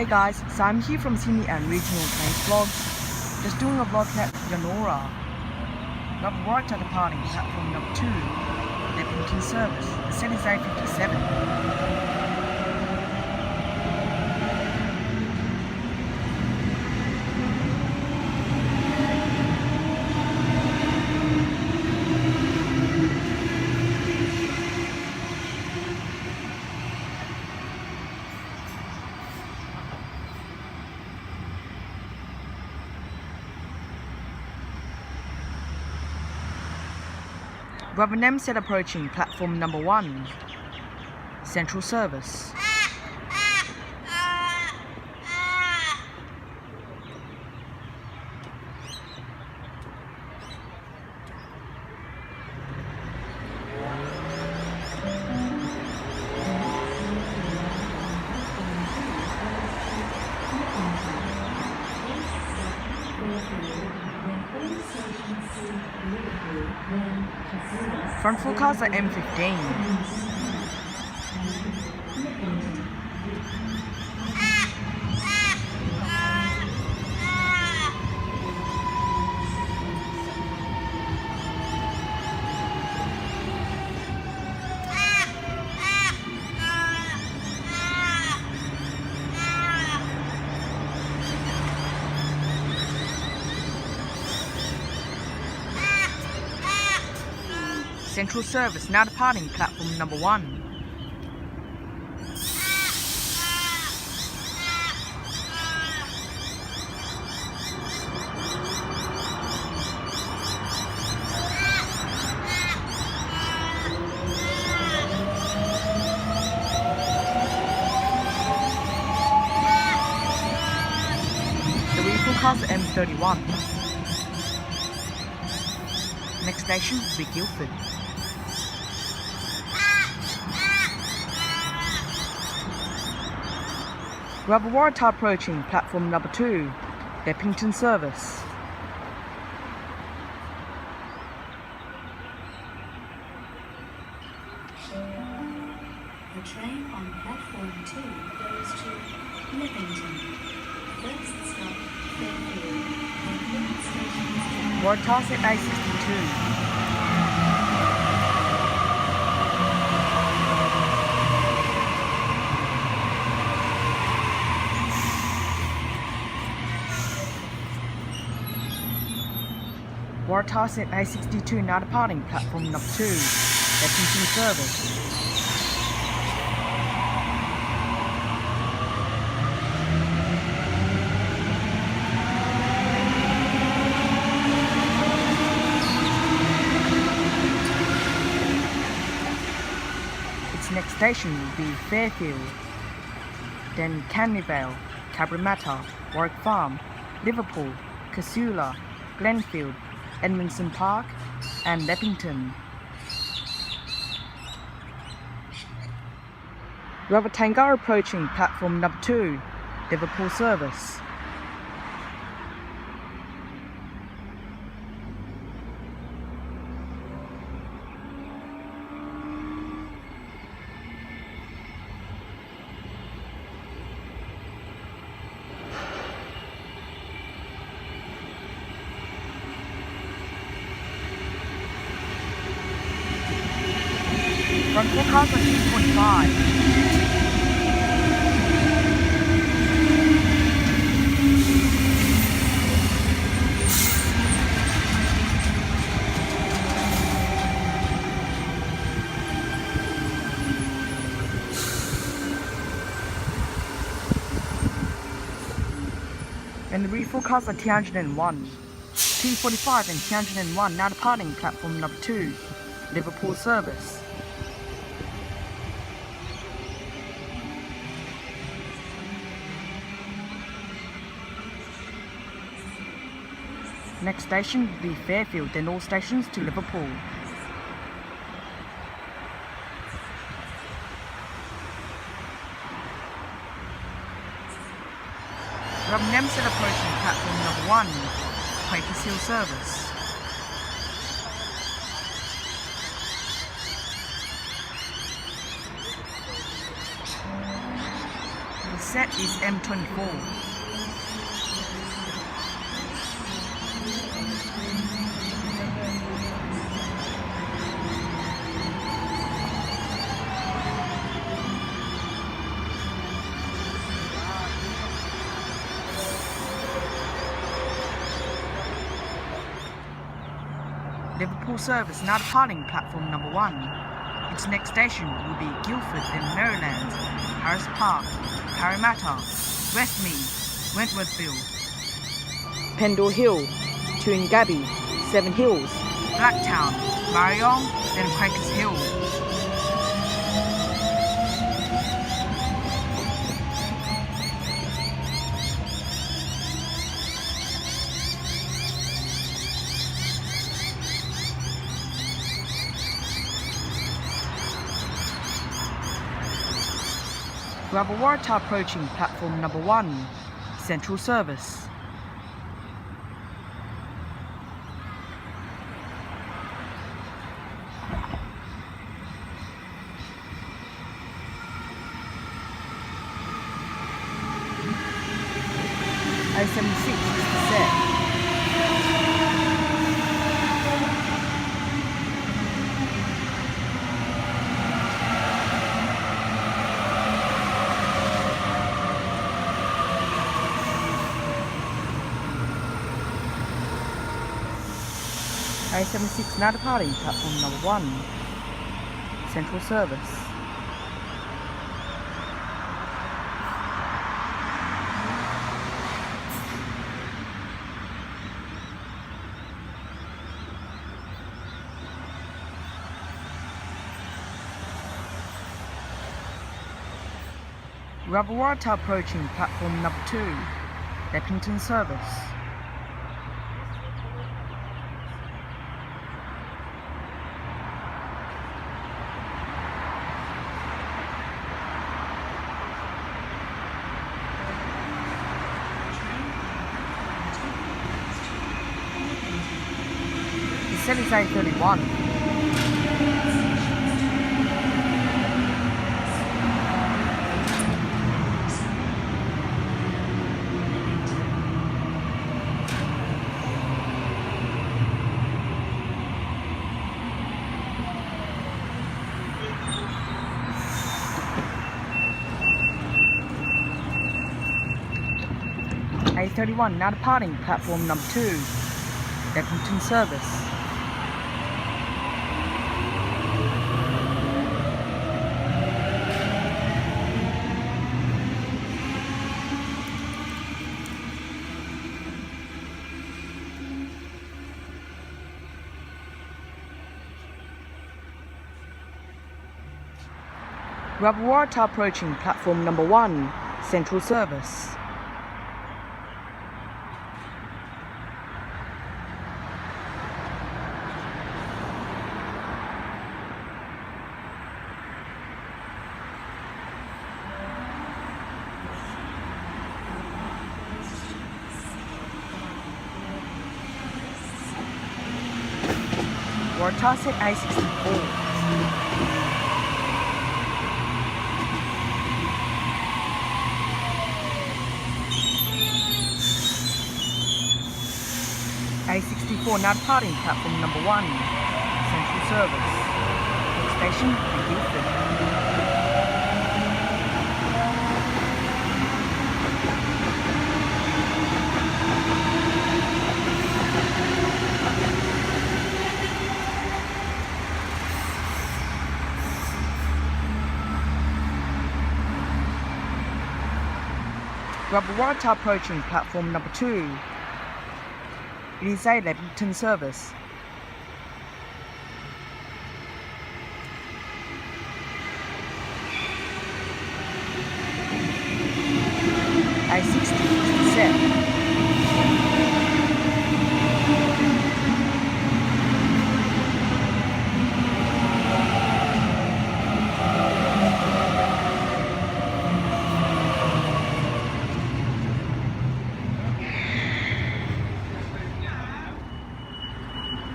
Hey guys, so I'm here from Sydney and Regional Trains Vlogs, just doing a vlog at Yanoora. I've worked at the party platform number 2, the Pington service. The set is A57. Rubber set approaching platform number 1, Central Service. Front forecast at M15. Central Service now departing platform number 1. The reforecast M31. Next station will be Guildford. Rubber Waratah approaching platform number 2, the Pington service. The train on platform 2 goes to Livingston. First stop, Fairfield. Waratah at A62. Waratah at A62 now departing platform number 2, the Pington service. Its next station will be Fairfield, then Canning Vale, Cabramatta, Warwick Farm, Liverpool, Casula, Glenfield, Edmondson Park, and Leppington. Rubber Tangar approaching platform number 2, Liverpool service. Front forecast at 2.5. And the reforecast at 201. 245 and 201 now departing platform number 2, Liverpool service. Next station will be Fairfield, then all stations to Liverpool. Rubber Nemset approaching platform number 1, Quaker Seal service. set is M24. Liverpool service now departing platform number 1. Its next station will be Guildford in Maryland, Harris Park, Parramatta, Westmead, Wentworthville, Pendle Hill, Toongabbie, Seven Hills, Blacktown, Marayong, then Quakers Hill. Rubberwater approaching platform number 1, Central Service. A76 is set. A76 now departing platform number 1, Central Service. Rubberwater approaching platform number 2, Leppington Service. The set is A31. A31 now departing platform number 2, Leppington Service. Rubberwater approaching platform number 1, Central Service. Wartasset A64. A64 now departing platform number 1, Central Service. Next station, Guildford. Rubberwater approaching platform number 2. It is a Leppington service. A60 is set.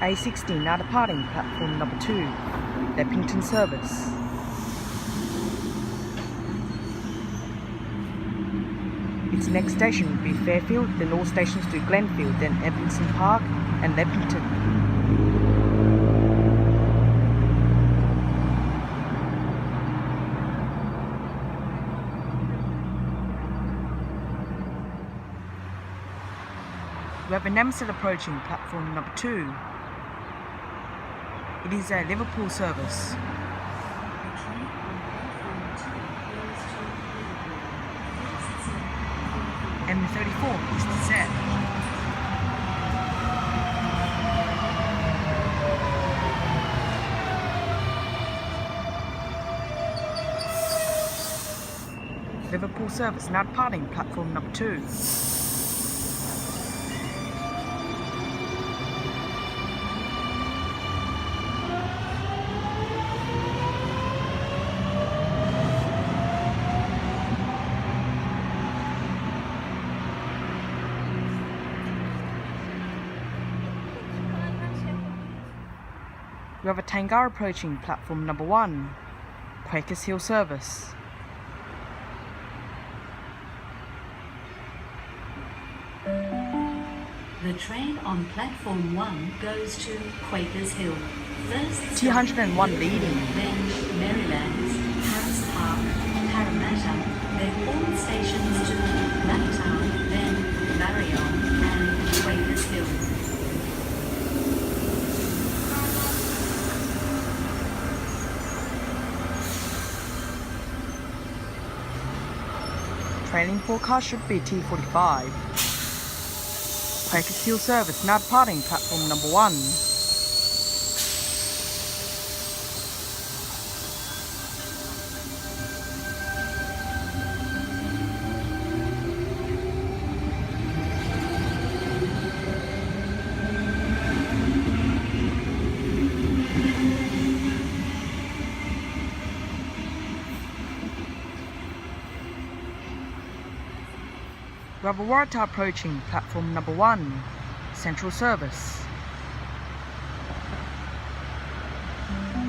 A60 now departing platform number 2, Leppington service. Its next station would be Fairfield, then all stations to Glenfield, then Evanston Park and Leppington. We have a Nemesis approaching platform number 2. It is a Liverpool service. The train on platform 2 goes to Liverpool. First stop, M34 is the Z. Liverpool service now departing platform number 2. We have a Tangara approaching platform number 1, Quakers Hill service. The train on platform 1 goes to Quakers Hill. First stop, T101 leading. then Marylands, Harris Park, Parramatta, then all stations to Blacktown, then Marion and Quakers Hill. Trailing forecast should be T45. Quakers Hill service now departing platform number 1. We have a Waratah approaching platform number 1, Central service. The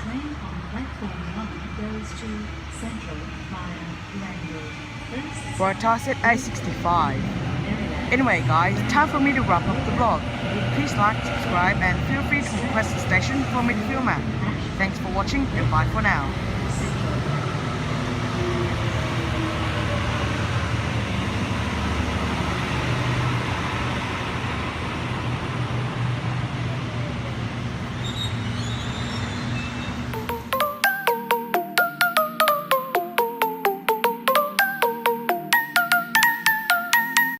train on platform 1 goes to Central via Langdale. First stop, Waratah set A65. Maryland. Anyway guys, time for me to wrap up the vlog. Please like, subscribe and feel free to request a station for me to film at. Thanks for watching and bye for now.